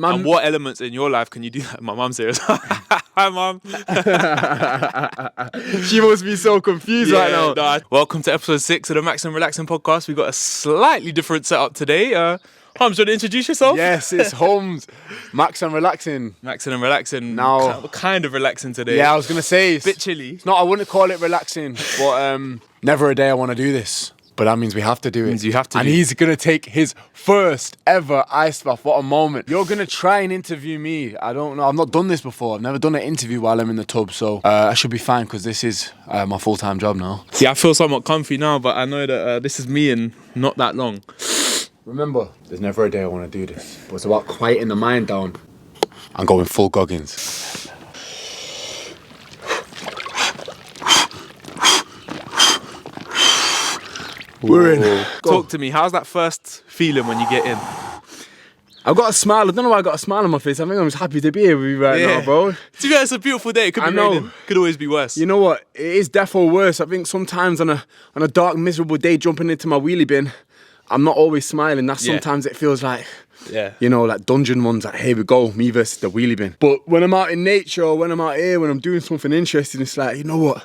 And what elements in your life can you do that? My mum says, hi, mum. She must be so confused right now. Nah. Welcome to episode 6 of the Maxin Relaxin podcast. We got a slightly different setup today. Humz, do you want to introduce yourself? Yes, it's Humz. Maxin Relaxin. Maxin and Relaxin. Now, we're kind of relaxing today. Yeah, I was going to say. It's a bit chilly. It's not, I wouldn't call it relaxing, but never a day I want to do this. But that means we have to do it. You have to. And he's going to take his first ever ice bath. What a moment. You're going to try and interview me. I don't know. I've not done this before. I've never done an interview while I'm in the tub. So I should be fine because this is my full-time job now. Yeah, I feel somewhat comfy now, but I know that this is me in not that long. Remember, there's never a day I want to do this. But it's about quieting the mind down. I'm going full Goggins. We're in. Talk to me. How's that first feeling when you get in? I've got a smile. I don't know why I got a smile on my face. I think I'm just happy to be here with you right now, bro. To be honest, it's a beautiful day. It could be raining. Could always be worse. You know what? It is defo worse. I think sometimes on a dark, miserable day, jumping into my wheelie bin, I'm not always smiling. That's sometimes it feels like, you know, like dungeon ones. Like, here we go, me versus the wheelie bin. But when I'm out in nature, or when I'm out here, when I'm doing something interesting, it's like, you know what?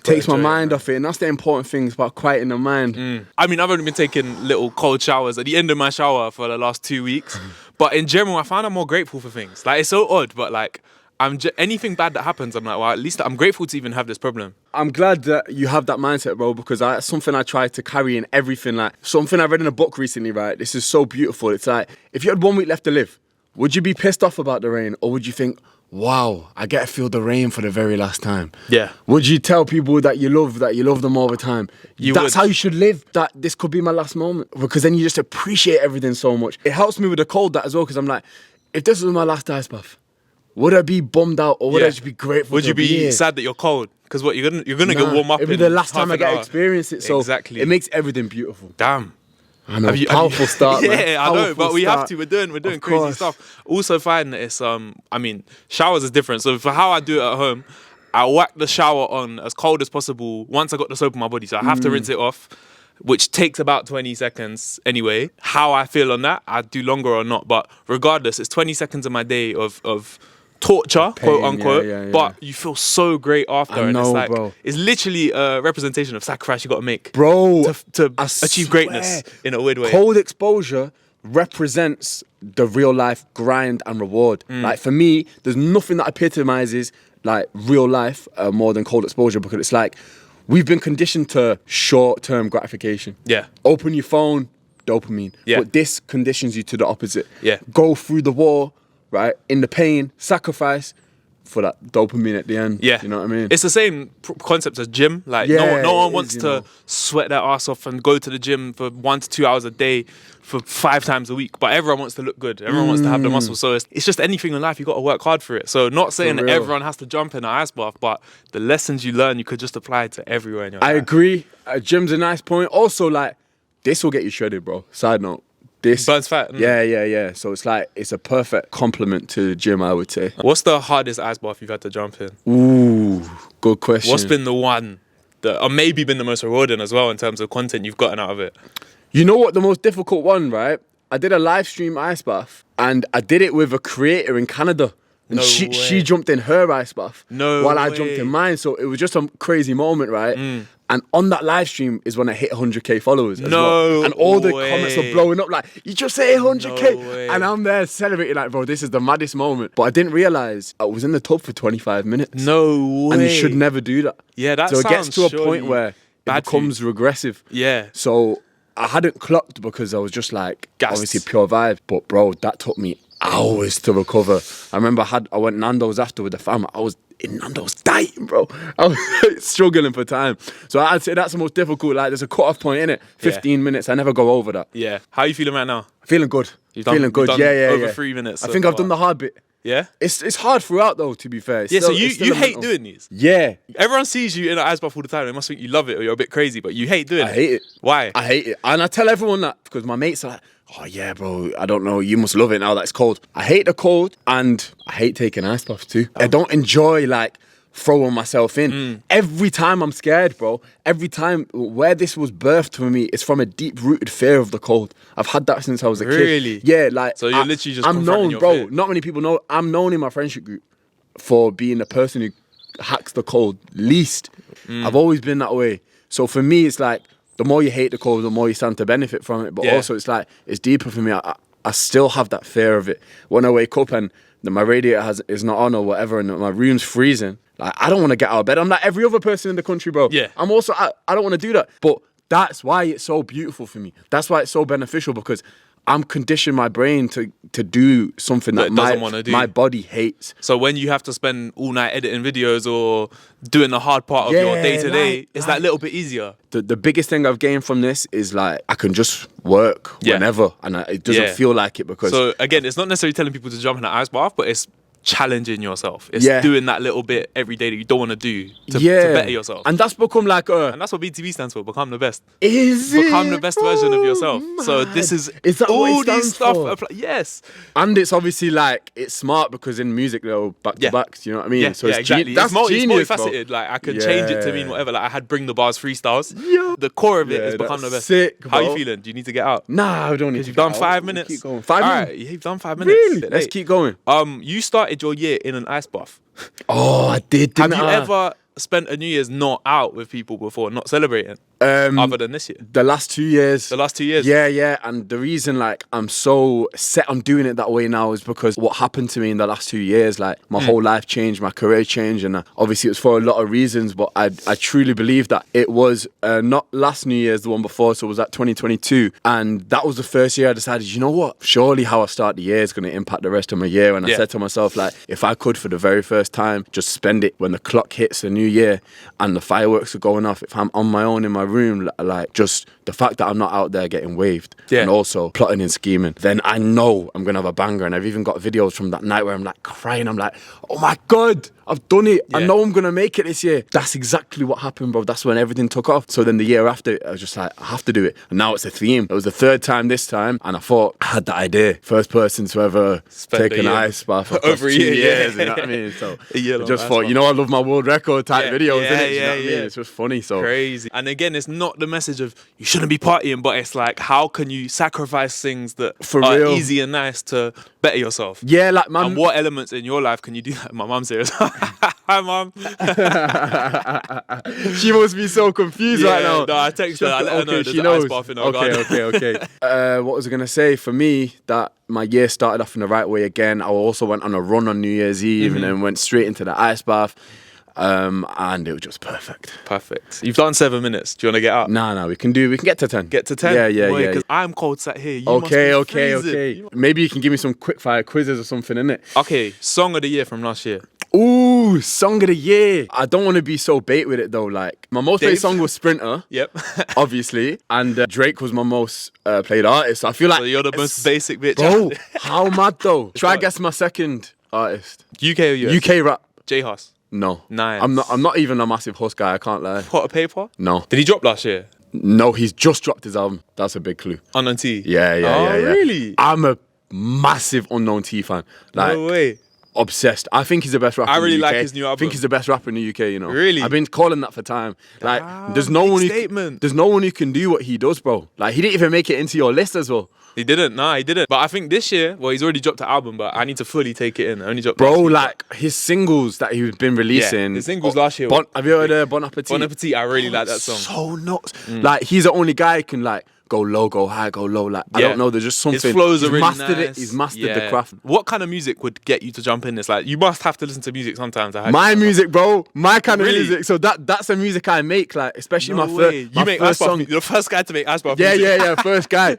Takes my mind off it, and that's the important thing about quieting the mind. I mean, I've only been taking little cold showers at the end of my shower for the last 2 weeks, but in general, I find I'm more grateful for things. Like, it's so odd, but like, anything bad that happens, I'm like, well, at least I'm grateful to even have this problem. I'm glad that you have that mindset, bro, because it's something I try to carry in everything. Like, something I read in a book recently, right? This is so beautiful. It's like, if you had 1 week left to live, would you be pissed off about the rain, or would you think, wow, I get to feel the rain for the very last time? Yeah. Would you tell people that you love them all the time? That's how you should live, that this could be my last moment. Because then you just appreciate everything so much. It helps me with the cold that as well, because I'm like, if this was my last ice bath, would I be bummed out, or would I just be grateful? Would you be sad that you're cold? Because what, you're gonna get warm up. It'll be the last time I get to experience it. So exactly. It makes everything beautiful. Damn. I know, powerful start, man. Yeah, I know, but we have to. We're doing crazy stuff. Also find that it's, I mean, showers is different. So for how I do it at home, I whack the shower on as cold as possible once I got the soap on my body. So I have to rinse it off, which takes about 20 seconds anyway. How I feel on that, I do longer or not. But regardless, it's 20 seconds of my day of torture, pain, quote unquote, but you feel so great after. I know, and it's like, bro. It's literally a representation of sacrifice you got to make, bro, to achieve greatness in a weird way. Cold exposure represents the real life grind and reward. Like, for me, there's nothing that epitomizes like real life more than cold exposure, because it's like we've been conditioned to short-term gratification. Yeah. Open your phone, dopamine. Yeah. But this conditions you to the opposite. Yeah. Go through the war, right, in the pain, sacrifice for that dopamine at the end. Yeah. You know what I mean? It's the same concept as gym. Like, no one wants to sweat their ass off and go to the gym for 1 to 2 hours a day for 5 times a week. But everyone wants to look good. Everyone wants to have the muscle. So it's just anything in life, you got to work hard for it. So not saying that everyone has to jump in an ice bath, but the lessons you learn, you could just apply to everywhere in your life. I agree. Gym's a nice point. Also, like, this will get you shredded, bro. Side note. This burns fat. Yeah. So it's like, it's a perfect complement to the gym, I would say. What's the hardest ice bath you've had to jump in? Ooh, good question. What's been the one that, or maybe been the most rewarding as well in terms of content you've gotten out of it? You know what, the most difficult one, right? I did a live stream ice bath, and I did it with a creator in Canada. And she jumped in her ice bath while I jumped in mine. So it was just a crazy moment, right? And on that live stream is when I hit 100k followers as well. And all the comments were blowing up like, you just hit 100k. And I'm there celebrating like, bro, this is the maddest moment. But I didn't realise I was in the tub for 25 minutes. No way. And you should never do that. Yeah, that so sounds it gets to a point where it becomes regressive. Yeah. So I hadn't clocked because I was just like, obviously pure vibe. But bro, that took me hours to recover. I remember I went Nando's after with the fam. I was in Nando's dieting, bro. I was struggling for time. So I'd say that's the most difficult. Like, there's a cut-off point in it. 15 minutes. I never go over that. Yeah. How are you feeling right now? Feeling good. Feeling good. You've done over 3 minutes. I think I've done the hard bit. Yeah? It's hard throughout though, to be fair. So you hate doing these? Yeah. Everyone sees you in an ice bath all the time. They must think you love it or you're a bit crazy, but you hate doing it. I hate it. Why? I hate it. And I tell everyone that because my mates are like, oh yeah, bro, I don't know, you must love it now that it's cold. I hate the cold and I hate taking ice baths too. I don't enjoy like throwing myself in. Every time I'm scared, bro. Every time where this was birthed for me is from a deep-rooted fear of the cold. I've had that since I was a kid. Really? Yeah, like so you're literally just I'm known, your bro. fear. Not many people know. I'm known in my friendship group for being the person who hacks the cold least. I've always been that way. So for me, it's like the more you hate the cold, the more you stand to benefit from it. But also, it's like it's deeper for me. I still have that fear of it. When I wake up and my radiator is not on or whatever, and my room's freezing, like I don't want to get out of bed. I'm like every other person in the country, bro. Yeah. I'm also I don't want to do that. But that's why it's so beautiful for me. That's why it's so beneficial, because I'm conditioning my brain to do something that my body hates. So when you have to spend all night editing videos or doing the hard part of your day-to-day, it's that little bit easier. The biggest thing I've gained from this is like I can just work whenever, and it doesn't feel like it, because... So again, it's not necessarily telling people to jump in an ice bath, but it's challenging yourself. It's doing that little bit every day that you don't want to do to better yourself. And that's become like and that's what BTB stands for, become the best. Become the best version of yourself. Man. So this is that all what it these stuff for? Yes. And it's obviously like it's smart, because in music they're back to backs, you know what I mean? Yeah, so it's exactly. That's genius, it's multifaceted. Bro. Like I could change it to mean whatever. Like I had Bring the Bars freestyles. Yeah. The core of it is become the best. Sick, bro. How you feeling? Do you need to get out? Nah, I don't need to. You've done 5 minutes. Keep going. 5 minutes. Alright, you've done 5 minutes. Really? Let's keep going. You started your year in an ice bath. Oh, I did. Have you ever spent a New Year's not out with people before, not celebrating? Other than this year? The last 2 years. The last 2 years? Yeah. And the reason like I'm so set on doing it that way now is because what happened to me in the last 2 years, like my whole life changed, my career changed, and obviously it was for a lot of reasons, but I truly believe that it was not last New Year's, the one before, so it was at 2022, and that was the first year I decided, you know what, surely how I start the year is going to impact the rest of my year. And I said to myself, like, if I could for the very first time just spend it when the clock hits the new year and the fireworks are going off, if I'm on my own in my room, like just the fact that I'm not out there getting waved and also plotting and scheming, then I know I'm gonna have a banger. And I've even got videos from that night where I'm like crying. I'm like, oh my God, I've done it. I know I'm gonna make it this year. That's exactly what happened, bro. That's when everything took off. So then the year after, I was just like, I have to do it. And now it's a theme. It was the third time this time, and I thought I had that idea. First person to ever take an ice bath over 2 years. You know what I mean? So I just thought, you know, I love my world record type videos, innit? You know what I mean? It's just funny. So crazy. And again, it's not the message of you shouldn't be partying, but it's like, how can you sacrifice things that are real, easy and nice to better yourself? Yeah, like man. And what elements in your life can you do that? My mum's here. Hi, mum. She must be so confused right now. No, I text her. I let her know she there's knows. an ice bath in our garden. Okay. What was I gonna say? For me, that my year started off in the right way again. I also went on a run on New Year's Eve and then went straight into the ice bath. And it was just perfect. Perfect. You've done 7 minutes. Do you want to get out? No, we can get to 10. Get to 10? Yeah. Because I'm cold sat here. You Okay. Maybe you can give me some quick fire quizzes or something, innit? Okay, song of the year from last year. Ooh, song of the year. I don't want to be so bait with it though. Like my most played song was Sprinter. Yep. Obviously. And Drake was my most played artist. So I feel like so you're the most basic bitch. Bro, how mad though? Try guess my second artist. UK or US? UK rap. J Hus. No. Nice. I'm not even a massive Huss guy, I can't lie. Pot of Paper? No. Did he drop last year? No, he's just dropped his album. That's a big clue. Unknown T? Yeah. Really? I'm a massive Unknown T fan. Like, no way. Obsessed. I think he's the best rapper in the UK. I really like his new album. I think he's the best rapper in the UK, you know. Really? I've been calling that for time. Like, there's no one who can do what he does, bro. Like, he didn't even make it into your list as well. He didn't. But I think this year, well, he's already dropped an album, but I need to fully take it in. I only dropped his singles that he's been releasing. Yeah, his singles last year. Have you heard Bon Appetit? Bon Appetit, I really like that song. So nuts. Like, he's the only guy who can, like, go low, go high, go low. Like, I don't know, there's just something. His flows are really nice. He's mastered the craft. What kind of music would get you to jump in this? Like, you must have to listen to music sometimes. My music, bro. My kind of music. So that's the music I make, like, especially my first song. You're the first guy to make ice bath music. Yeah, first guy.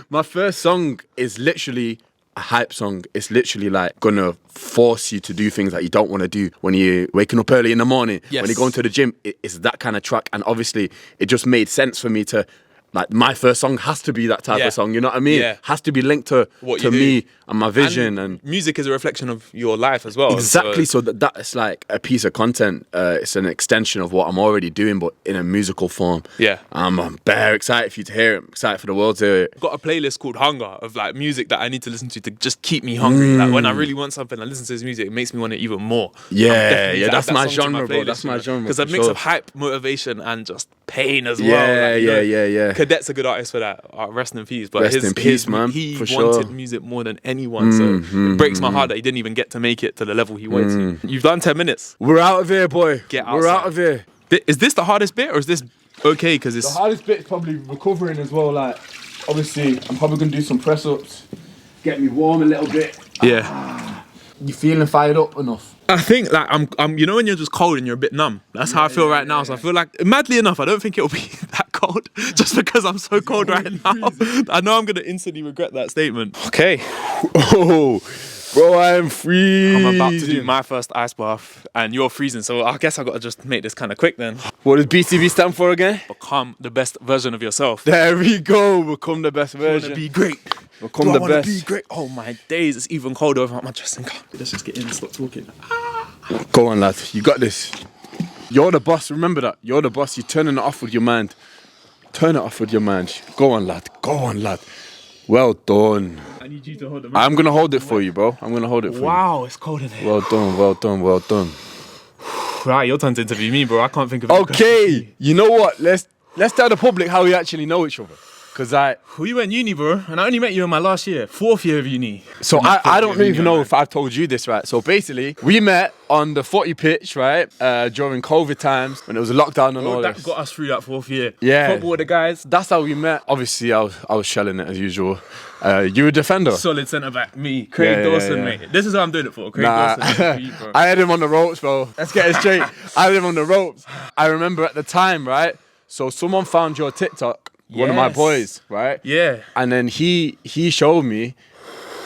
My first song is literally a hype song. It's literally like gonna force you to do things that you don't want to do when you're waking up early in the morning. When you're going to the gym, it's that kind of track. And obviously, it just made sense for me to like my first song has to be that type of song. You know what I mean? Yeah. Has to be linked to me and my vision and music is a reflection of your life as well. Exactly. So that's like a piece of content. It's an extension of what I'm already doing, but in a musical form. Yeah. I'm bare excited for you to hear it. I'm excited for the world to hear it. I've got a playlist called Hunger of like music that I need to listen to just keep me hungry. Like when I really want something, I listen to this music. It makes me want it even more. Yeah. That's my genre, bro. That's my genre. Because a mix of hype, motivation, and just pain as well. Yeah. Cadet's a good artist for that. Rest in peace. But Rest in peace, man. He for wanted sure. music more than anyone. So it breaks my heart that he didn't even get to make it to the level he wanted to. You've done 10 minutes. We're out of here, boy. We're out of here. Is this the hardest bit or is this okay? Because it's the hardest bit is probably recovering as well. Like, obviously, I'm probably gonna do some press ups, get me warm a little bit. Yeah. You feeling fired up enough? I think like I'm you know when you're just cold and you're a bit numb. That's how I feel right now. So I feel like madly enough, I don't think it'll be that cold just because I'm so cold right now. I know I'm gonna instantly regret that statement. Okay. Oh, bro, I am freezing. I'm about to do my first ice bath and you're freezing, so I guess I gotta just make this kind of quick then. What does BCB stand for again? Become the best version of yourself. There we go. Become the best version. Wanna be great. Become the best. Be great. Oh my days, it's even colder without my dressing gown. Let's just get in and stop talking. Go on, lad. You got this. You're the boss. Remember that. You're the boss. You're turning it off with your mind. Turn it off with your mind. Go on, lad. Go on, lad. Well done. I need you to hold it. I'm gonna hold it for you, bro. I'm gonna hold it for you. Wow, it's cold in here. Well done. Well done. Well done. Right, your turn to interview me, bro. I can't think of Okay. You know what? Let's tell the public how we actually know each other. Cause we went uni, bro, and I only met you in my last year, 4th year of uni. So I don't even know if I've told you this, right? So basically, we met on the footy pitch, right? During COVID times when it was a lockdown and all that this. got us through that 4th year. Yeah. Football with the guys. That's how we met. Obviously, I was shelling it as usual. You were a defender. Solid centre back, me, Craig Dawson, mate. This is what I'm doing it for. Craig Dawson. You, bro. I had him on the ropes, bro. Let's get it straight. I had him on the ropes. I remember at the time, right? So someone found your TikTok. One of my boys, right? Yeah. And then he showed me,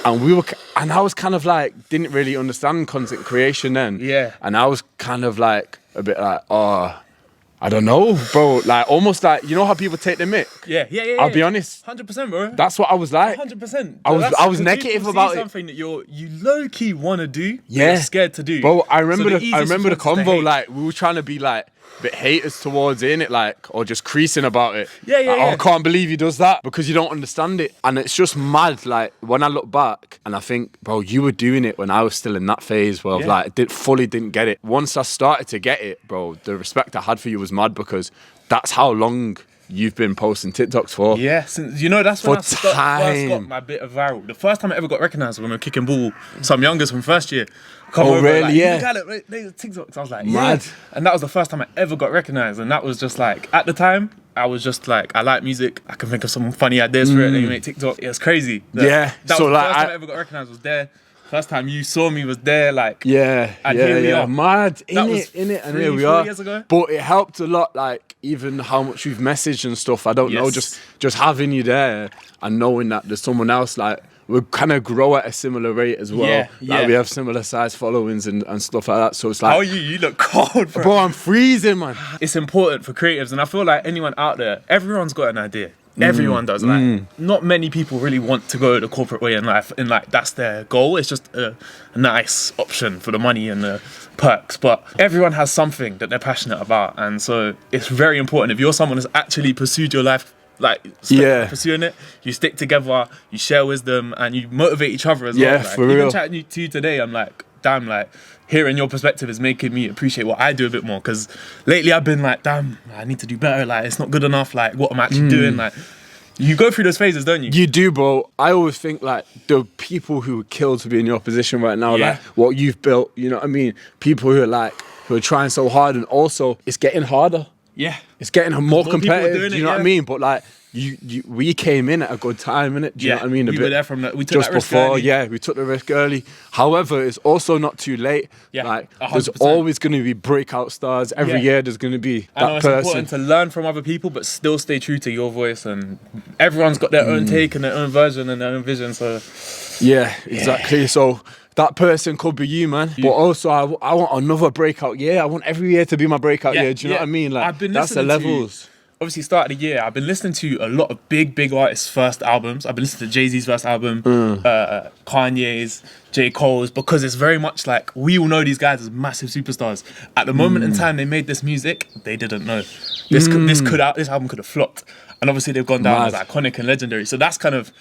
and I was kind of like, didn't really understand content creation then. Yeah. And I was kind of like, a bit like, I don't know, bro. Like, almost like, you know how people take the mic? Yeah. I'll be honest. 100%, bro. That's what I was like. 100%. I was negative about it. Something that you low key want to do, yeah, you're scared to do. Bro, I remember the convo. Hate. Like, we were trying to be like a bit haters towards it, innit? Like, or just creasing about it. Yeah. I can't believe he does that because you don't understand it, and it's just mad. Like, when I look back and I think, bro, you were doing it when I was still in that phase where I fully didn't get it. Once I started to get it, bro, the respect I had for you was mad because that's how long you've been posting TikToks for. Yeah, since, you know, that's when I first got my bit of viral. The first time I ever got recognised when we were kicking ball, some youngers from first year come over, really? like, Yeah. They TikToks. I was like, mad. Yeah. And that was the first time I ever got recognised. And that was just like, at the time, I was just like, I like music. I can think of some funny ideas for it. Then you make TikTok. It was crazy. Yeah. That so was the like, first time I ever got recognised was there. First time you saw me was there, like, yeah, and here we are. Mad, in was it, and 3, here we 4 are. years ago. But it helped a lot, like, even how much we've messaged and stuff. I don't know, just having you there and knowing that there's someone else, like, we kind of grow at a similar rate as well. Like, we have similar size followings and stuff like that. So it's like, how are you? You look cold, bro. I'm freezing, man. It's important for creatives, and I feel like anyone out there, everyone's got an idea. Everyone does. Like, not many people really want to go the corporate way in life, and like that's their goal. It's just a nice option for the money and the perks. But everyone has something that they're passionate about, and so it's very important. If you're someone who's actually pursued your life, like pursuing it, you stick together, you share wisdom, and you motivate each other as well. Like, for real. Even chatting to you today, I'm like, damn, like, hearing your perspective is making me appreciate what I do a bit more, because lately I've been like, damn, I need to do better, like, it's not good enough, like, what I'm actually doing, like, you go through those phases, don't you? You do, bro. I always think, like, the people who would kill to be in your position right now, like, what you've built, you know what I mean? People who are trying so hard, and also, it's getting harder. Yeah. It's getting more competitive, do you know what I mean? But, like, we came in at a good time, innit? Do you know what I mean? We were there from we took just that risk before, early. we took the risk early. However, it's also not too late. Yeah, like 100%. there's always going to be breakout stars every year. There's going to be I know that it's person. important to learn from other people, but still stay true to your voice. And everyone's got their own take and their own version and their own vision. So yeah, exactly. So that person could be you, man. But also, I want another breakout year. I want every year to be my breakout year. Do you know what I mean? Like, I've been that's the listening levels. obviously start of the year, I've been listening to a lot of big artists' first albums. I've been listening to Jay-Z's first album, Kanye's, J. Cole's, because it's very much like, we all know these guys as massive superstars. At the moment in time they made this music, they didn't know. This album could have flopped. And obviously they've gone down as iconic and legendary. So that's kind of,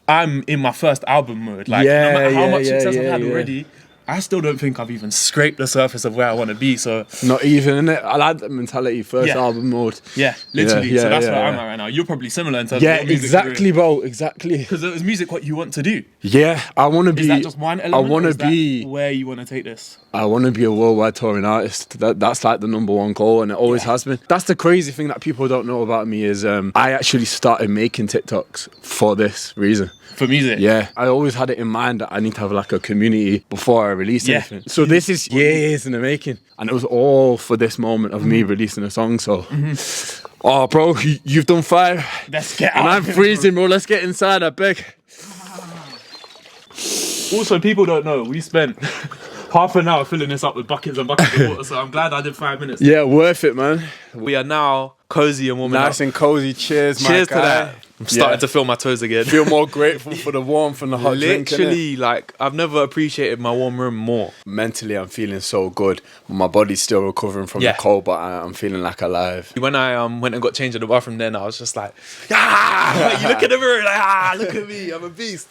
I'm in my first album mode. Like, no matter how much success I've had already, I still don't think I've even scraped the surface of where I want to be. So not even, innit? I like that mentality, first album mode. Yeah, literally. So that's where I'm at right now. You're probably similar in terms of your music exactly, bro. Exactly. Because is music what you want to do? Yeah, I want to be. Is that just one element? I want to be where you want to take this. I want to be a worldwide touring artist. That's like the #1 goal, and it always has been. That's the crazy thing that people don't know about me is I actually started making TikToks for this reason. For music? Yeah. I always had it in mind that I need to have like a community before I release anything. So this is years in the making. And it was all for this moment of me releasing a song. So, oh, bro, you've done 5. Let's get out. And I'm freezing, bro. Let's get inside, I beg. Also, people don't know, we spent half an hour filling this up with buckets and buckets of water, so I'm glad I did 5 minutes. Yeah, worth it, man. We are now cozy and warming up. Nice and cozy. Cheers, my guy. Cheers to that. I'm starting to feel my toes again. Feel more grateful for the warmth and the hot drink. Literally, like, I've never appreciated my warm room more. Mentally, I'm feeling so good. My body's still recovering from the cold, but I'm feeling like alive. When I went and got changed in the bathroom, then I was just like, like, you look in the mirror, like, look at me, I'm a beast.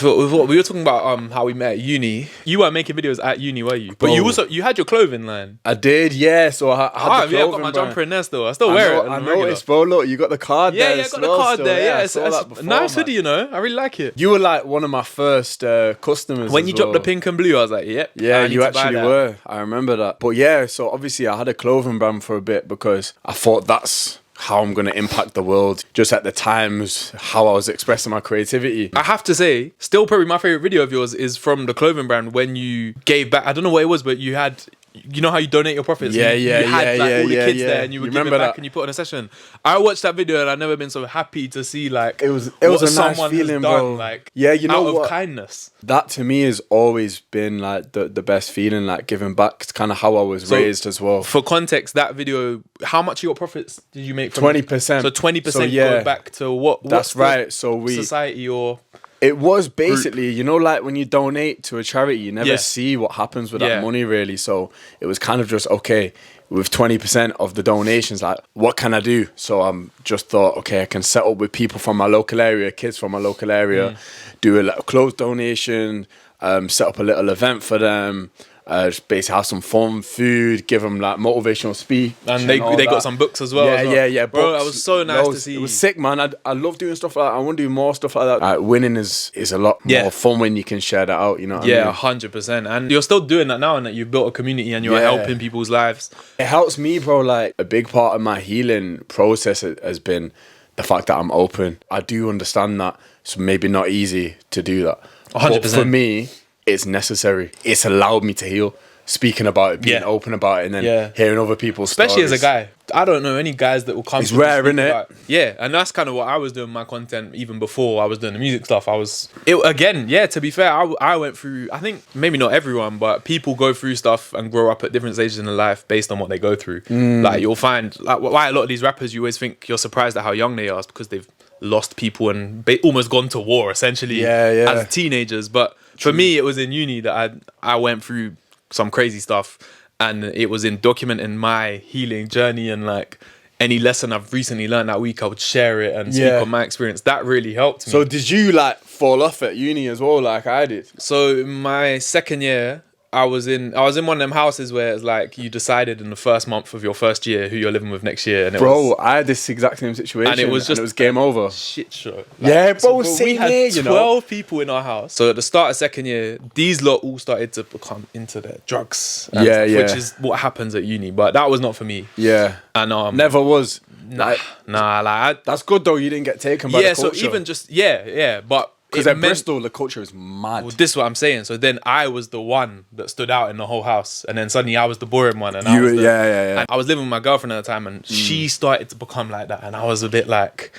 We were talking about how we met at uni. You weren't making videos at uni, were you? But you had your clothing line. I did, yeah. So I had the clothing I've got my jumper in there still. I still wear it. I noticed, bro. Look, you got the card there. Yeah, I got the card there. Yeah, it's a nice hoodie, you know. I really like it. You were like one of my first customers. When you dropped the pink and blue, I was like, yep. Yeah, you actually were. I remember that. But yeah, so obviously I had a clothing brand for a bit because I thought that's how I'm going to impact the world. Just at the times, how I was expressing my creativity. I have to say, still probably my favorite video of yours is from the clothing brand when you gave back. I don't know what it was, but you had... You know how you donate your profits? You had all the kids there and you would give it back and you put on a session. I watched that video and I've never been so happy to see like it was a nice feeling, bro. Like, you know out what? Of kindness. That to me has always been like the best feeling, like giving back. It's kind of how I was raised as well. For context, that video, how much of your profits did you make from 20%. So 20% go back to what? That's right. So we society or... It was basically, you know, like when you donate to a charity, you never see what happens with that money, really. So it was kind of just, okay, with 20% of the donations, like, what can I do? So I'm just thought, okay, I can set up with people from my local area, kids from my local area, do a little clothes donation, set up a little event for them. Just basically have some fun, food, give them like motivational speech. And they got some books as well. Yeah. Bro, that was so nice to see. It was sick, man. I love doing stuff like that. I want to do more stuff like that. Like, winning is a lot more fun when you can share that out, you know what I mean? 100%. And you're still doing that now and that you've built a community and you're helping people's lives. It helps me, bro. Like, a big part of my healing process has been the fact that I'm open. I do understand that. It's maybe not easy to do that. 100%. But for me, it's necessary. It's allowed me to heal. Speaking about it, being open about it, and then hearing other people's Especially stories. as a guy. I don't know any guys that will come It's rare, isn't it? Yeah, and that's kind of what I was doing my content even before I was doing the music stuff. To be fair, I went through, I think maybe not everyone, but people go through stuff and grow up at different stages in their life based on what they go through. Like, you'll find, like, why a lot of these rappers, you always think you're surprised at how young they are, because they've lost people and almost gone to war, essentially, as teenagers. But for me, it was in uni that I went through some crazy stuff, and it was in documenting my healing journey, and like any lesson I've recently learned that week, I would share it and speak on my experience. That really helped me. So did you like fall off at uni as well, like I did? So my second year, I was in one of them houses where it's like you decided in the first month of your first year who you're living with next year. And I had this exact same situation, and it was game over. Shit show. We had 12 people in our house. So at the start of second year, these lot all started to become into their drugs. Which is what happens at uni. But that was not for me. Yeah. And never was. That's good though. You didn't get taken by the culture. So even just but. Because at Bristol, the culture is mad. Well, this is what I'm saying. So then I was the one that stood out in the whole house. And then suddenly I was the boring one. And And I was living with my girlfriend at the time, and she started to become like that. And I was a bit like,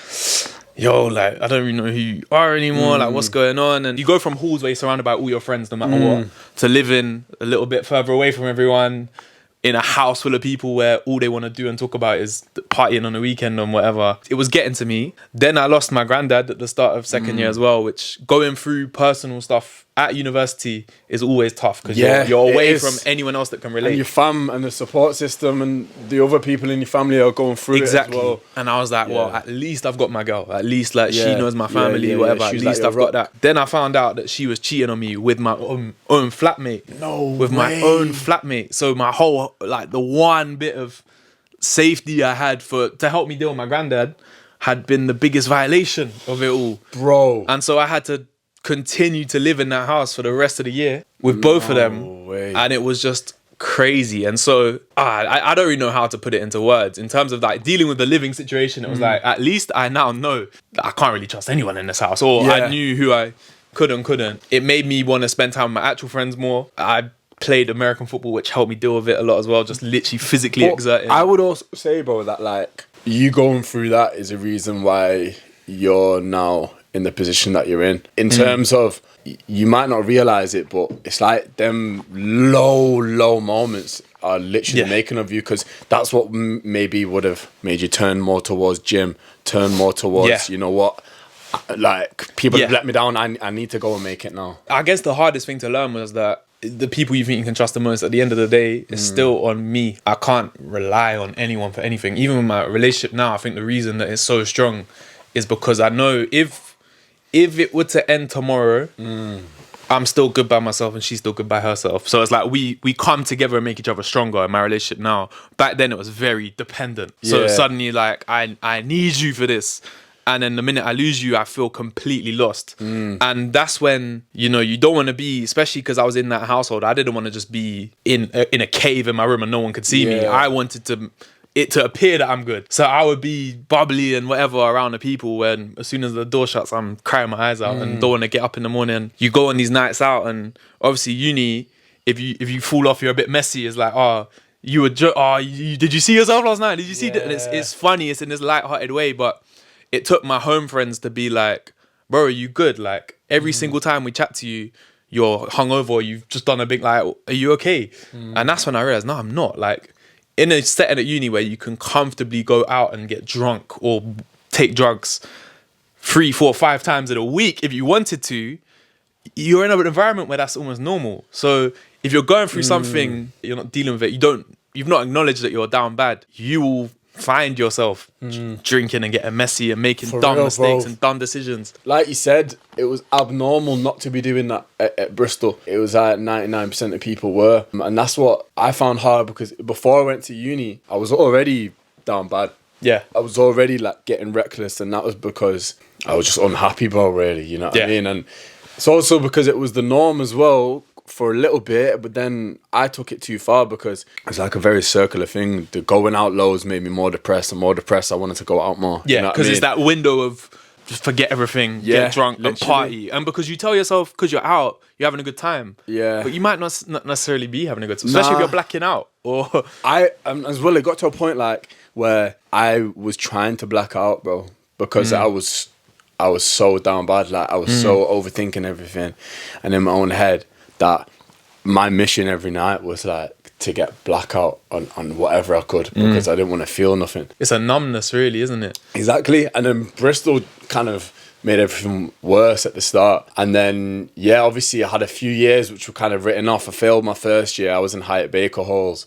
yo, like, I don't really know who you are anymore. Like, what's going on? And you go from halls where you're surrounded by all your friends no matter what, to living a little bit further away from everyone, in a house full of people where all they want to do and talk about is partying on the weekend and whatever. It was getting to me. Then I lost my granddad at the start of second year as well, which going through personal stuff at university is always tough because you're away from anyone else that can relate. And your fam and the support system and the other people in your family are going through it as well. And I was like, well, at least I've got my girl. At least like she knows my family, whatever. At least I've got that. Then I found out that she was cheating on me with my own flatmate. My own flatmate. So my whole, like the one bit of safety I had to help me deal with my granddad had been the biggest violation of it all. Bro. And so I had to continue to live in that house for the rest of the year with both of them. And it was just crazy. And so I don't really know how to put it into words in terms of like dealing with the living situation. It was like, at least I now know that I can't really trust anyone in this house, or I knew who I couldn't. It made me want to spend time with my actual friends more. I played American football, which helped me deal with it a lot as well, just literally physically exerting. I would also say, bro, that like you going through that is a reason why you're now in the position that you're in terms of, you might not realize it, but it's like them low moments are literally the making of you, because that's what maybe would have made you turn more towards gym, turn more towards, you know what, like people have let me down, I need to go and make it now. I guess the hardest thing to learn was that the people you think you can trust the most at the end of the day is still on me. I can't rely on anyone for anything. Even with my relationship now, I think the reason that it's so strong is because I know if it were to end tomorrow, I'm still good by myself and she's still good by herself. So it's like we come together and make each other stronger in my relationship now. Back then it was very dependent. So suddenly like I need you for this. And then the minute I lose you, I feel completely lost. And that's when, you know, you don't want to be, especially because I was in that household, I didn't want to just be in a cave in my room and no one could see me. I wanted it to appear that I'm good. So I would be bubbly and whatever around the people when as soon as the door shuts, I'm crying my eyes out and don't want to get up in the morning. You go on these nights out and obviously uni, if you fall off, you're a bit messy. It's like, did you see yourself last night? Did you see that? And it's funny, it's in this light-hearted way, but it took my home friends to be like, bro, are you good? Like every single time we chat to you, you're hungover or you've just done a big like, are you okay? And that's when I realized, no, I'm not. Like in a setting at uni where you can comfortably go out and get drunk or take drugs 3, 4, 5 times in a week if you wanted to, you're in an environment where that's almost normal. So if you're going through something, you're not dealing with it, you've not acknowledged that you're down bad, you will find yourself drinking and getting messy and making dumb mistakes and dumb decisions. Like you said, it was abnormal not to be doing that at Bristol. It was like 99% of people were. And that's what I found hard, because before I went to uni, I was already down bad. Yeah. I was already like getting reckless, and that was because I was just unhappy, bro, really, you know what I mean? And it's also because it was the norm as well for a little bit, but then I took it too far because it's like a very circular thing. The going out lows made me more depressed, and more depressed I wanted to go out more. Yeah, because it's that window of just forget everything, get drunk and party. And because you tell yourself, because you're out, you're having a good time. Yeah. But you might not necessarily be having a good time, especially if you're blacking out. Or as well, it got to a point like where I was trying to black out, bro, because I was so down bad. Like I was so overthinking everything, and in my own head, that my mission every night was like to get blackout on whatever I could, because I didn't want to feel nothing. It's a numbness, really, isn't it? Exactly. And then Bristol kind of made everything worse at the start. And then, obviously I had a few years which were kind of written off. I failed my first year. I was in Hyatt Baker Halls,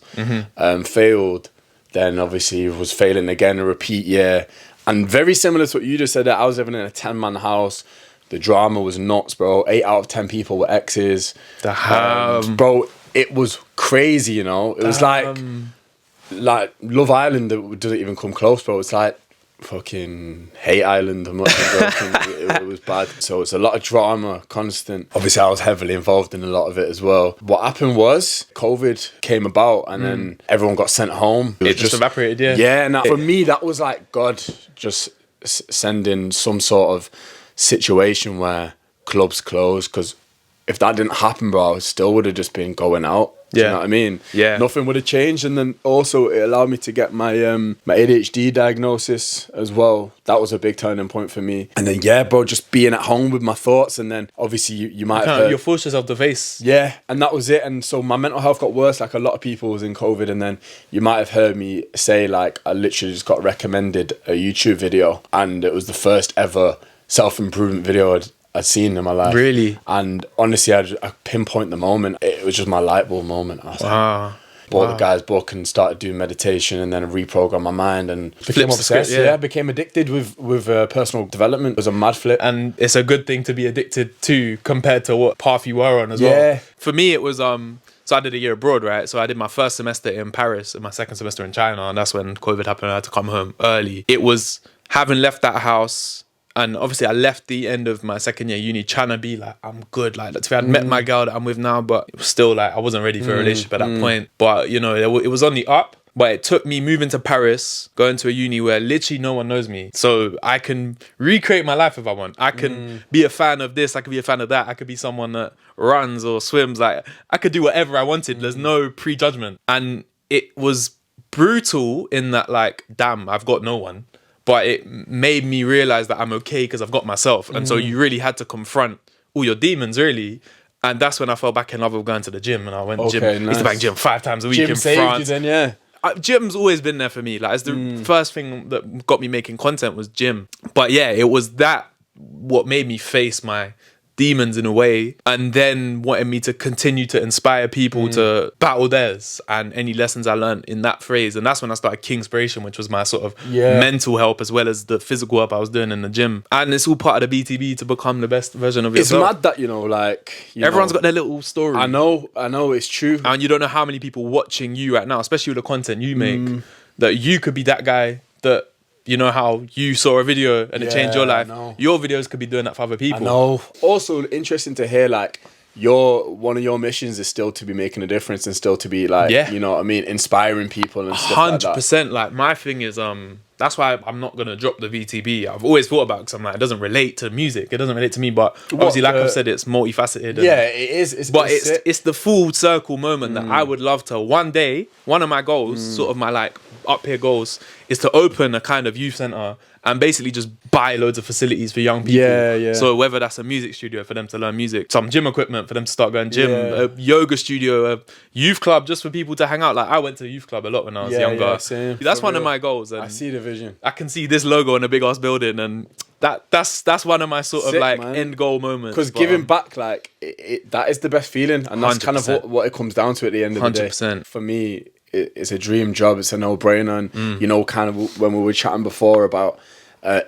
failed. Then obviously was failing again, a repeat year. And very similar to what you just said, that I was living in a 10-man house. The drama was nuts, bro. 8 out of 10 people were exes. Bro, it was crazy, you know. It was like Love Island that doesn't even come close, bro. It's like fucking Hate Island. I'm not joking. It was bad. So it's a lot of drama, constant. Obviously, I was heavily involved in a lot of it as well. What happened was COVID came about, and then everyone got sent home. It just evaporated, yeah. Yeah, and for me, that was like God just sending some sort of situation where clubs closed, because if that didn't happen, bro, I still would have just been going out Do you know what I mean? Yeah. Nothing would have changed. And then also it allowed me to get my my ADHD diagnosis as well. That was a big turning point for me. And then, yeah, bro, just being at home with my thoughts. And then obviously you might have heard, you forced yourself to face. Yeah, and that was it. And so my mental health got worse, like a lot of people was in COVID. And then you might have heard me say, like, I literally just got recommended a YouTube video. And it was the first ever self-improvement video I'd seen in my life. Really? And honestly, I pinpoint the moment. It was just my light bulb moment. I was like, bought the guy's book and started doing meditation and then reprogrammed my mind and became obsessed. Yeah, became addicted with personal development. It was a mad flip. And it's a good thing to be addicted to compared to what path you were on as well. For me, it was so I did a year abroad, right? So I did my first semester in Paris and my second semester in China, and that's when COVID happened. I had to come home early. It was having left that house. And obviously I left the end of my second year uni trying to be like, I'm good. Like, I'd met my girl that I'm with now, but it was still like, I wasn't ready for a relationship at that point. But, you know, it was on the up. But it took me moving to Paris, going to a uni where literally no one knows me. So I can recreate my life if I want. I can be a fan of this. I could be a fan of that. I could be someone that runs or swims. Like, I could do whatever I wanted. There's no prejudgment. And it was brutal in that, like, damn, I've got no one. But it made me realise that I'm okay because I've got myself. And so you really had to confront all your demons, really. And that's when I fell back in love with going to the gym. And I went gym. Nice. I used to bang gym 5 times a week in France. You then, yeah. Gym's always been there for me. Like, it's the first thing that got me making content was gym. But yeah, it was that what made me face my demons in a way, and then wanted me to continue to inspire people to battle theirs, and any lessons I learned in that phrase. And that's when I started Kingspiration, which was my sort of mental help as well as the physical help I was doing in the gym. And it's all part of the BTB to become the best version of yourself. It's mad that, you know, like... Everyone's got their little story. I know, it's true. And you don't know how many people watching you right now, especially with the content you make, that you could be that guy that... You know how you saw a video and it changed your life. Your videos could be doing that for other people. I know. Also, interesting to hear, like, one of your missions is still to be making a difference and still to be, like, you know what I mean, inspiring people and stuff 100%, like that. Like, my thing is, that's why I'm not going to drop the VTB. I've always thought about it because I'm like, it doesn't relate to music. It doesn't relate to me. But obviously, like I've said, it's multifaceted. Yeah, it is. It's the full circle moment that I would love to one day, one of my goals, sort of my, like, up here goals, is to open a kind of youth centre and basically just buy loads of facilities for young people. Yeah. So whether that's a music studio for them to learn music, some gym equipment for them to start going gym, a yoga studio, a youth club just for people to hang out. Like, I went to a youth club a lot when I was younger. Yeah, same. That's one of my goals. And I see the vision. I can see this logo in a big ass building, and that's one of my sort of like end goal moments. Because giving back, like, that is the best feeling, and that's 100%. Kind of what it comes down to at the end of the day. 100%. For me, it's a dream job. It's a no-brainer. And you know, kind of when we were chatting before about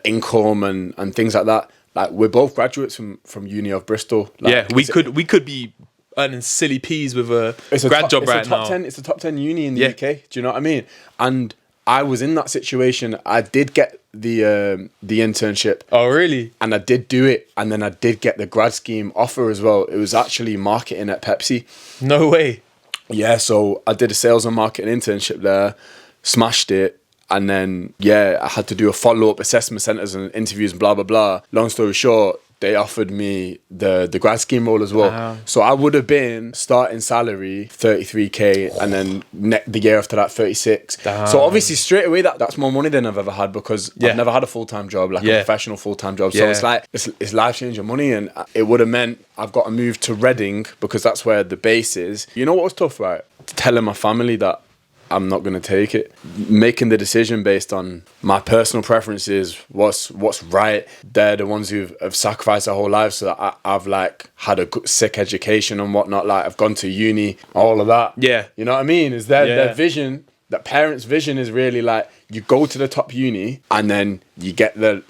income and things like that, like, we're both graduates from Uni of Bristol. Like, we could be earning silly peas with a grad job right now. It's a top 10 uni in the UK. Do you know what I mean? And I was in that situation. I did get the internship. Oh, really? And I did do it, and then I did get the grad scheme offer as well. It was actually marketing at Pepsi. No way. Yeah, so I did a sales and marketing internship there, smashed it, and then, I had to do a follow-up assessment centres and interviews and blah, blah, blah. Long story short, they offered me the grad scheme role as well. Wow. So I would have been starting salary 33k, and then the year after that 36. Damn. So obviously straight away that's more money than I've ever had, because I've never had a full-time job, like a professional full-time job. So it's like it's life-changing money, and it would have meant I've got to move to Reading because that's where the base is. You know what was tough, right? Telling my family that I'm not going to take it. Making the decision based on my personal preferences, what's right. They're the ones who have sacrificed their whole lives so that I've like had a good, sick education and whatnot. Like, I've gone to uni, all of that. Yeah. You know what I mean? Is their vision, that parents' vision is really like, you go to the top uni and then you get the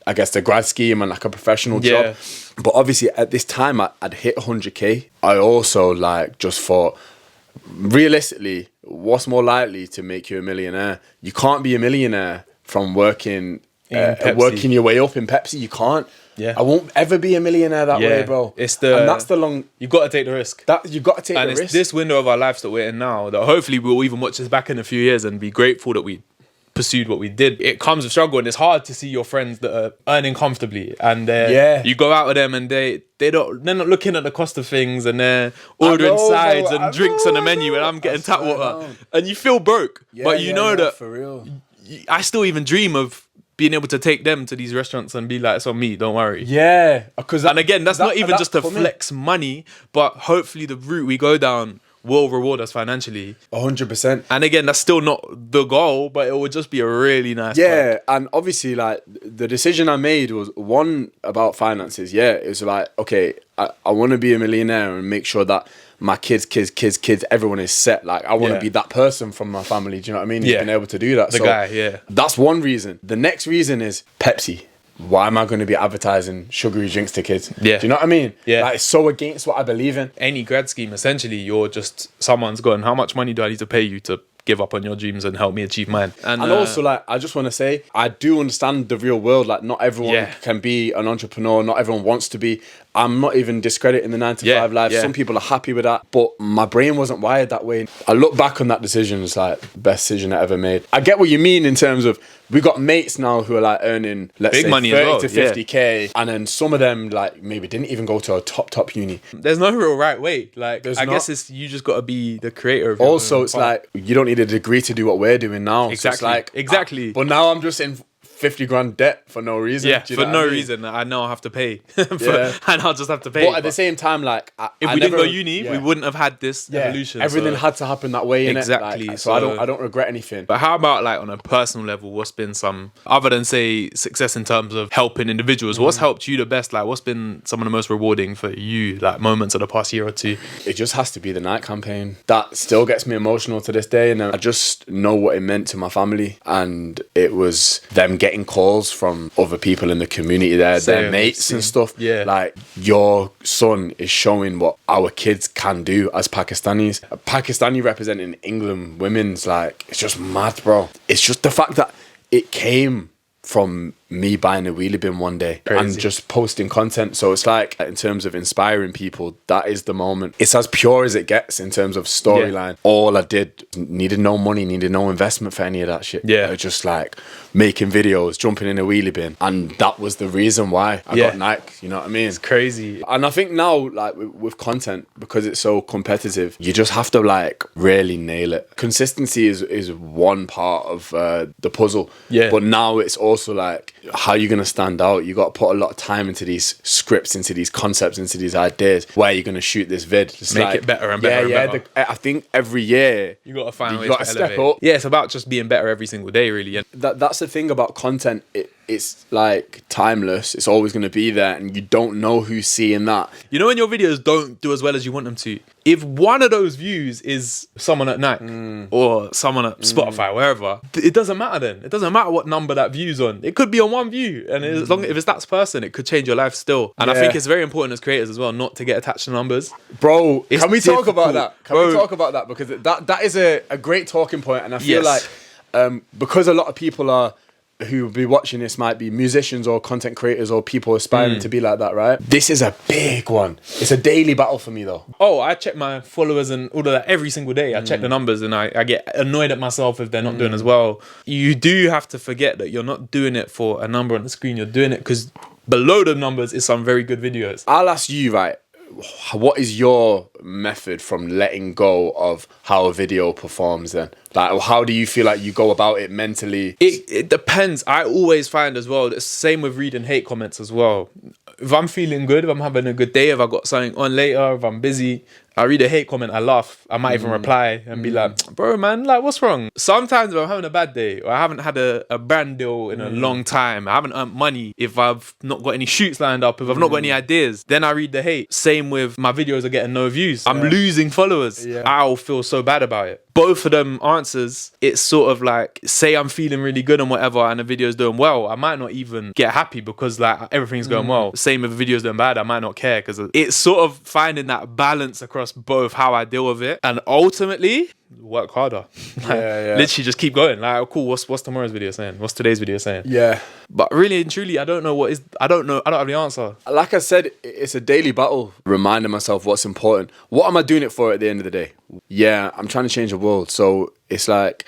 grad scheme and like a professional job. But obviously at this time I'd hit 100k. I also like just thought, realistically, what's more likely to make you a millionaire? You can't be a millionaire from working your way up in Pepsi. You can't. I won't ever be a millionaire that way, bro. And that's the long. You've got to take the risk. You've got to take the risk. And it's this window of our lives that we're in now that hopefully we'll even watch this back in a few years and be grateful that we pursued what we did. It comes with struggle, and it's hard to see your friends that are earning comfortably, and you go out with them and they're not looking at the cost of things, and they're ordering sides and drinks on the menu, and I'm getting tap water, and you feel broke, but you know that for real. I still even dream of being able to take them to these restaurants and be like, it's on me, don't worry. Yeah, because and again, that's not even just to flex money, but hopefully the route we go down will reward us financially. 100%. And again, that's still not the goal, but it would just be a really nice perk. And obviously, like, the decision I made was, one, about finances. It was like, okay, I want to be a millionaire and make sure that my kids, everyone is set. Like, I want to be that person from my family. Do you know what I mean? He's been able to do that. That's one reason. The next reason is Pepsi. Why am I going to be advertising sugary drinks to kids? Do you know what I mean? Like, it's so against what I believe in. Any grad scheme, essentially, you're just, someone's gone, how much money do I need to pay you to give up on your dreams and help me achieve mine? And also, like, I just want to say, I do understand the real world. Like, not everyone can be an entrepreneur. Not everyone wants to be. I'm not even discrediting the 9-to-5 life. Some people are happy with that, but my brain wasn't wired that way. I look back on that decision, it's like the best decision I ever made. I get what you mean in terms of, we got mates now who are like earning, let's say, money 30 to 50k, and then some of them like maybe didn't even go to a top uni. There's no real right way. Like, I guess it's, you just got to be the creator of your also, it's like, you don't need a degree to do what we're doing now. Exactly. So it's like, but now I'm just in 50 grand debt for no reason. For no reason. I know I have to pay. And I'll just have to pay. But at the same time, like, if we didn't go uni, we wouldn't have had this evolution. Everything had to happen that way, innit? Exactly. Like, so I don't regret anything. But how about, like, on a personal level, what's been some, other than say success in terms of helping individuals, what's helped you the best? Like, what's been some of the most rewarding for you, like, moments of the past year or two? It just has to be the Nike campaign. That still gets me emotional to this day, and I just know what it meant to my family, and it was them getting calls from other people in the community there, their mates and stuff. Like, your son is showing what our kids can do as Pakistanis. A Pakistani representing England women's, like, it's just mad, bro. It's just the fact that it came from me buying a wheelie bin one day and just posting content. So it's like, in terms of inspiring people, that is the moment. It's as pure as it gets in terms of storyline. All I did, needed no money, needed no investment for any of that shit. I was just like making videos, jumping in a wheelie bin, and that was the reason why I got Nike. You know what I mean? It's crazy. And I think now, like, with content, because it's so competitive, you just have to, like, really nail it. Consistency is one part of the puzzle. But now it's also like, how are you going to stand out? You got to put a lot of time into these scripts, into these concepts, into these ideas. Where are you going to shoot this vid? Just make it better and better and better. I think every year you got to find ways to step up. It's about just being better every single day, really. And that's the thing about content. It's like timeless. It's always going to be there, and you don't know who's seeing that. You know, when your videos don't do as well as you want them to, if one of those views is someone at Nike or someone at Spotify, wherever, it doesn't matter then. It doesn't matter what number that view's on. It could be on one view, and as long if it's that person, it could change your life still. And I think it's very important as creators as well not to get attached to numbers. Bro, can we talk about that? Can we talk about that? Because that is a great talking point, and I feel like because a lot of people who will be watching this might be musicians or content creators or people aspiring to be like that, right? This is a big one. It's a daily battle for me, though. Oh, I check my followers and all of that every single day. I check the numbers, and I get annoyed at myself if they're not doing as well. You do have to forget that you're not doing it for a number on the screen. You're doing it because below the numbers is some very good videos. I'll ask you, right? What is your method from letting go of how a video performs then? Like, how do you feel like you go about it mentally? It depends. I always find as well, the same with reading hate comments as well. If I'm feeling good, if I'm having a good day, if I got something on later, if I'm busy, I read a hate comment, I laugh. I might even reply and be like, bro, man, like, what's wrong? Sometimes if I'm having a bad day, or I haven't had a brand deal in a long time, I haven't earned money, if I've not got any shoots lined up, if I've not got any ideas, then I read the hate. Same with my videos are getting no views. I'm losing followers. I'll feel so bad about it. Both of them answers, it's sort of like, say I'm feeling really good and whatever, and the video's doing well, I might not even get happy because, like, everything's going well. Same if the video's doing bad, I might not care, because it's sort of finding that balance across both how I deal with it, and ultimately work harder. Literally just keep going. Like, cool, what's tomorrow's video saying? What's today's video saying? But really and truly, I don't have the answer. Like I said, it's a daily battle, reminding myself what's important. What am I doing it for at the end of the day? I'm trying to change the world. So it's like,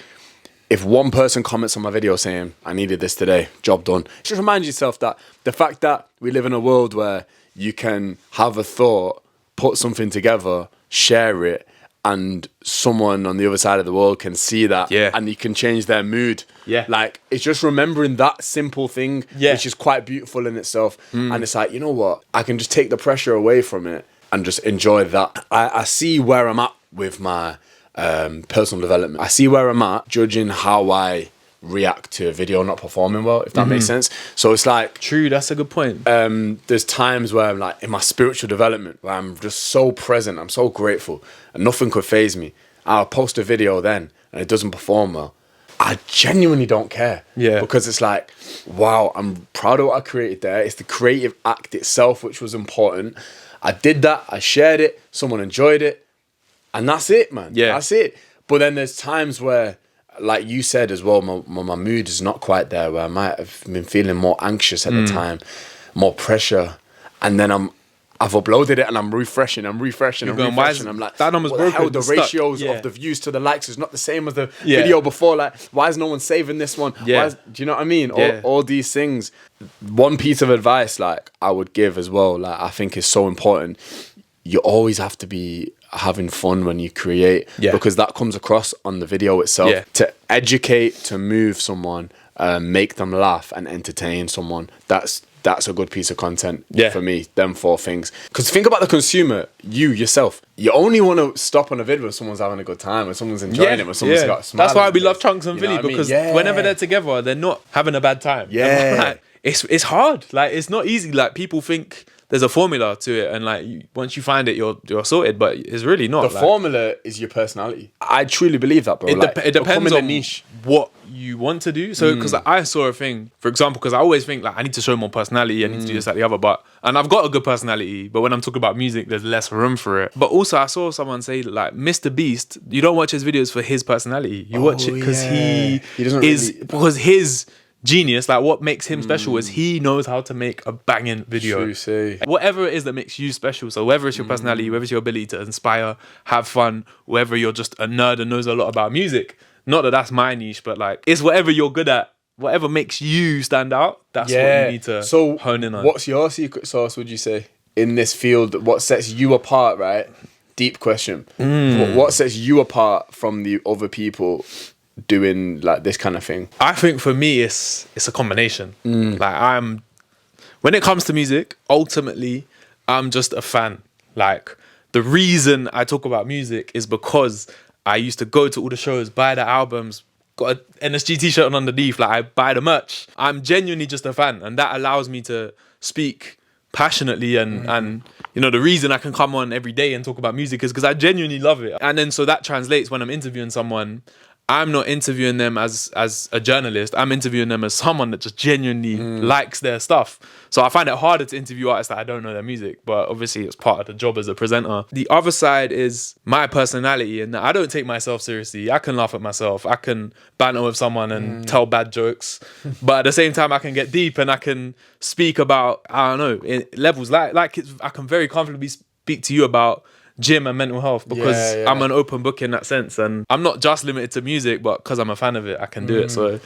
if one person comments on my video saying, I needed this today, job done, just remind yourself that the fact that we live in a world where you can have a thought, put something together, share it, and someone on the other side of the world can see that, and you can change their mood. Like, it's just remembering that simple thing, which is quite beautiful in itself. And it's like, you know what? I can just take the pressure away from it and just enjoy that. I see where I'm at with my personal development. I see where I'm at judging how I react to a video not performing well, if that makes sense. So it's like, true, that's a good point. There's times where I'm like in my spiritual development where I'm just so present, I'm so grateful, and nothing could faze me. I'll post a video then and it doesn't perform well. I genuinely don't care. Because it's like, wow, I'm proud of what I created there. It's the creative act itself which was important. I did that, I shared it, someone enjoyed it, and that's it, man. That's it. But then there's times where, like you said as well, my mood is not quite there, where I might have been feeling more anxious at the time, more pressure, and then I've uploaded it and I'm refreshing. I'm like, that number's broken. The ratios of the views to the likes is not the same as the video before. Like, why is no one saving this one? Do you know what I mean? All these things. One piece of advice, like, I would give as well, like, I think is so important. You always have to be having fun when you create, because that comes across on the video itself. To educate, to move someone, make them laugh and entertain someone, that's a good piece of content for me, them 4 things. Because think about the consumer, you yourself, you only want to stop on a video when someone's having a good time, when someone's enjoying it, when someone's got a smile. That's why we love Chunks and Philly, because whenever they're together, they're not having a bad time. Like, it's hard, like, it's not easy. Like, people think there's a formula to it, and like, once you find it, you're sorted, but it's really not. The formula is your personality. I truly believe that, bro. It depends on niche, what you want to do. So, because I saw a thing, for example, because I always think like, I need to show more personality, I need to do this, that, the other, and I've got a good personality, but when I'm talking about music, there's less room for it. But also, I saw someone say, like, Mr. Beast, you don't watch his videos for his personality, you watch it because because his genius, like, what makes him special is he knows how to make a banging video. True say. Whatever it is that makes you special, so whether it's your personality, whether it's your ability to inspire, have fun, whether you're just a nerd and knows a lot about music, not that that's my niche, but like, it's whatever you're good at, whatever makes you stand out, that's what you need to hone in on. What's your secret sauce, would you say, in this field? What sets you apart, right? Deep question. What sets you apart from the other people doing like this kind of thing? I think for me it's a combination. Like, when it comes to music, ultimately I'm just a fan. Like, the reason I talk about music is because I used to go to all the shows, buy the albums, got an NSG t-shirt on underneath, like, I buy the merch. I'm genuinely just a fan, and that allows me to speak passionately, and you know, the reason I can come on every day and talk about music is because I genuinely love it. And then so that translates when I'm interviewing someone. I'm not interviewing them as a journalist. I'm interviewing them as someone that just genuinely likes their stuff. So I find it harder to interview artists that I don't know their music, but obviously it's part of the job as a presenter. The other side is my personality, and I don't take myself seriously. I can laugh at myself. I can banter with someone and tell bad jokes, but at the same time I can get deep and I can speak about, I don't know, in levels. I can very comfortably speak to you about gym and mental health, because I'm an open book in that sense, and I'm not just limited to music, but because I'm a fan of it, I can do it. So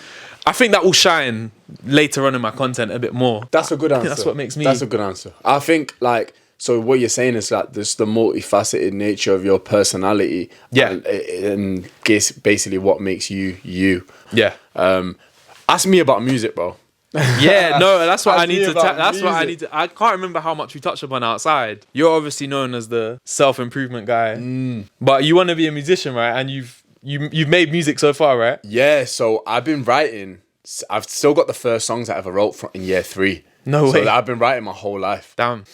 I think that will shine later on in my content a bit more. That's a good answer. That's what makes me. That's a good answer. I think, like, so what you're saying is like there's the multifaceted nature of your personality, and basically what makes you you. Ask me about music, bro. That's what I need to. That's what I need to. I can't remember how much we touched upon outside. You're obviously known as the self-improvement guy, but you want to be a musician, right? And you've made music so far, right? Yeah. So I've been writing. I've still got the first songs I ever wrote in year 3. No way. So I've been writing my whole life. Damn.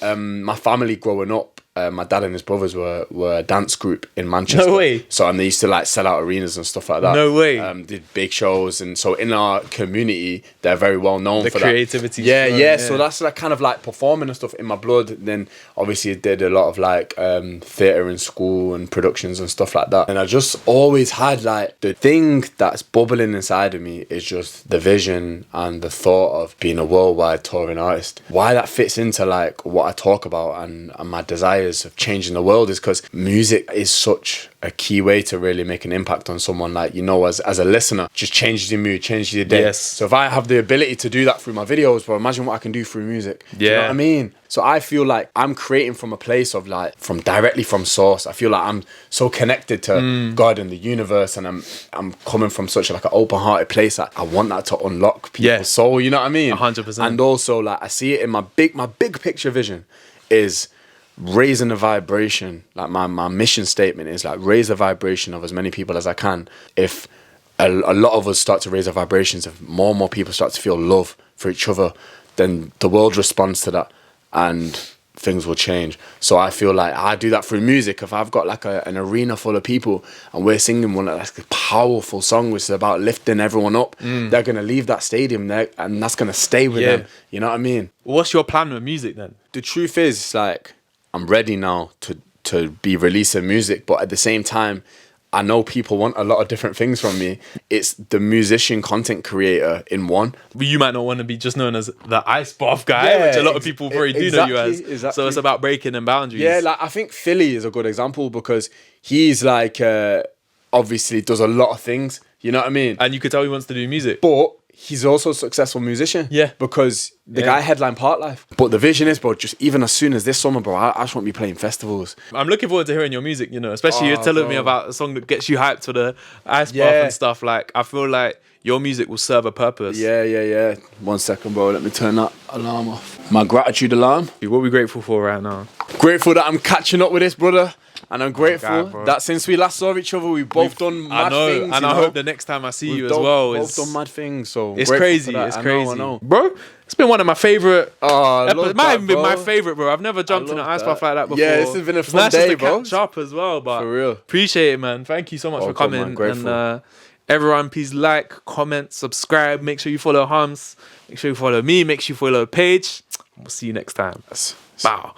My family growing up, my dad and his brothers were a dance group in Manchester. No way. So, and they used to like sell out arenas and stuff like that. No way. Did big shows, and so in our community, they're very well known for creativity. Yeah. So that's like kind of like performing and stuff in my blood. Then obviously I did a lot of like theatre in school and productions and stuff like that. And I just always had like the thing that's bubbling inside of me is just the vision and the thought of being a worldwide touring artist. Why that fits into like what I talk about and my desires desires of changing the world is because music is such a key way to really make an impact on someone. Like, you know, as a listener, just changes your mood, changes your day. Yes. So if I have the ability to do that through my videos, well, imagine what I can do through music. Yeah. Do you know what I mean? So I feel like I'm creating from a place of like, directly from source. I feel like I'm so connected to God and the universe, and I'm coming from such like an open-hearted place. I want that to unlock people's soul, you know what I mean? 100%. And also, like, I see it in my big picture vision is raising the vibration. Like my mission statement is like raise the vibration of as many people as I can. If a lot of us start to raise our vibrations, if more and more people start to feel love for each other, then the world responds to that and things will change. So I feel like I do that through music. If I've got like an arena full of people and we're singing one like a powerful song which is about lifting everyone up, they're gonna leave that stadium there and that's gonna stay with them. You know what I mean? What's your plan with music then? The truth is, like, I'm ready now to be releasing music, but at the same time, I know people want a lot of different things from me. It's the musician, content creator in one. But you might not want to be just known as the ice bath guy, which a lot of people probably do know you as. Exactly. So it's about breaking them boundaries. Yeah, like I think Philly is a good example because he's like, obviously does a lot of things. You know what I mean? And you could tell he wants to do music. But he's also a successful musician. Yeah. Because the guy headlined Parklife. But the vision is, bro, just even as soon as this summer, bro, I just want to be playing festivals. I'm looking forward to hearing your music, you know, especially you're telling me about a song that gets you hyped for the ice bath and stuff. Like, I feel like your music will serve a purpose. Yeah. 1 second, bro. Let me turn that alarm off. My gratitude alarm. What are we grateful for right now? Grateful that I'm catching up with this, brother. And I'm grateful that since we last saw each other, we've both done mad things. And I hope the next time I see you as well. We've both done mad things. So it's crazy. It's crazy. I know. Bro, it's been one of my favorite episodes. It might have been my favorite, bro. I've never jumped in an ice bath like that before. Yeah, this has been a fun day, bro. Catch up as well, but for real. Appreciate it, man. Thank you so much for coming. Man, grateful. And everyone, please like, comment, subscribe. Make sure you follow Humz. Make sure you follow me. Make sure you follow Paige. We'll see you next time. Bow.